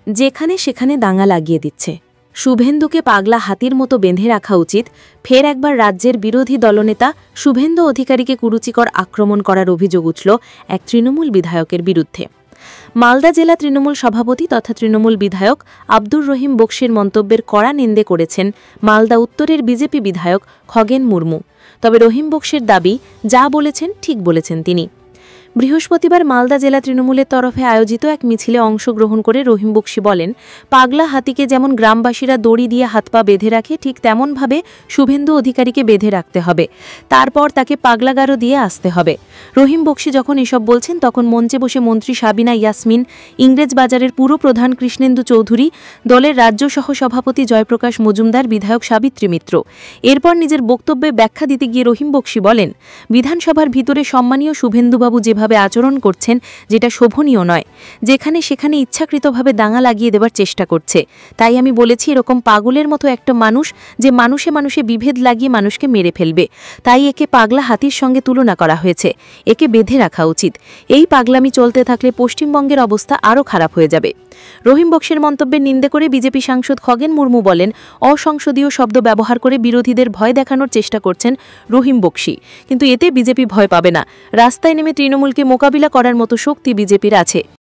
যেখানে সেখানে দাঙ্গা লাগিয়ে দিচ্ছে। শুভেন্দুকে পাগলা হাতির মতো বেঁধে রাখা উচিত। ফের একবার রাজ্যের বিরোধী দলনেতা শুভেন্দু অধিকারীকে কুরুচিকর আক্রমণ করার অভিযোগ উঠল এক তৃণমূল বিধায়কের বিরুদ্ধে। মালদা জেলা তৃণমূল সভাপতি তথা তৃণমূল বিধায়ক আব্দুর রহিম বক্সির মন্তব্যের কড়া নিন্দে করেছেন মালদা উত্তরের বিজেপি বিধায়ক খগেন মুর্মু। তবে রহিম বক্সির দাবি, যা বলেছেন ঠিক বলেছেন তিনি। বৃহস্পতিবার মালদা জেলা তৃণমূলের তরফে আয়োজিত এক মিছিলে অংশগ্রহণ করে রহিম বক্সি বলেন, পাগলা হাতিকে যেমন গ্রামবাসীরা দড়ি দিয়ে হাত পা বেঁধে রাখে, ঠিক তেমনভাবে শুভেন্দু অধিকারীকে বেঁধে রাখতে হবে। তারপর তাকে পাগলাগারো দিয়ে আসতে হবে। রহিম বক্সি যখন এসব বলছেন তখন মঞ্চে বসে মন্ত্রী সাবিনা ইয়াসমিন, ইংরেজবাজারের পুরপ্রধান কৃষ্ণেন্দু চৌধুরী, দলের রাজ্য সহ সভাপতি জয়প্রকাশ মজুমদার, বিধায়ক সাবিত্রী মিত্র। এরপর নিজের বক্তব্যে ব্যাখ্যা দিতে গিয়ে রহিম বক্সি বলেন, বিধানসভার ভিতরে সম্মানীয় শুভেন্দুবাবু যেভাবে আচরণ করছেন, যেটা শোভনীয় নয়। যেখানে সেখানে ইচ্ছাকৃতভাবে দাঙ্গা লাগিয়ে দেবার চেষ্টা করছে। তাই আমি বলেছি, এরকম পাগলের মতো একটা মানুষ যে মানুষে মানুষে বিভেদ লাগিয়ে মানুষকে মেরে ফেলবে, তাই একে পাগলা হাতির সঙ্গে তুলনা করা হয়েছে। একে বেঁধে রাখা উচিত। এই পাগলামি চলতে থাকলে পশ্চিমবঙ্গের অবস্থা আরও খারাপ হয়ে যাবে। রহিম বক্সির মন্তব্যের নিন্দে করে বিজেপি সাংসদ খগেন মুর্মু বলেন, অসংসদীয় শব্দ ব্যবহার করে বিরোধীদের ভয় দেখানোর চেষ্টা করছেন রহিম বক্সি, কিন্তু এতে বিজেপি ভয় পাবে না। রাস্তায় নেমে তৃণমূলকে মোকাবিলা করার মতো শক্তি বিজেপির আছে।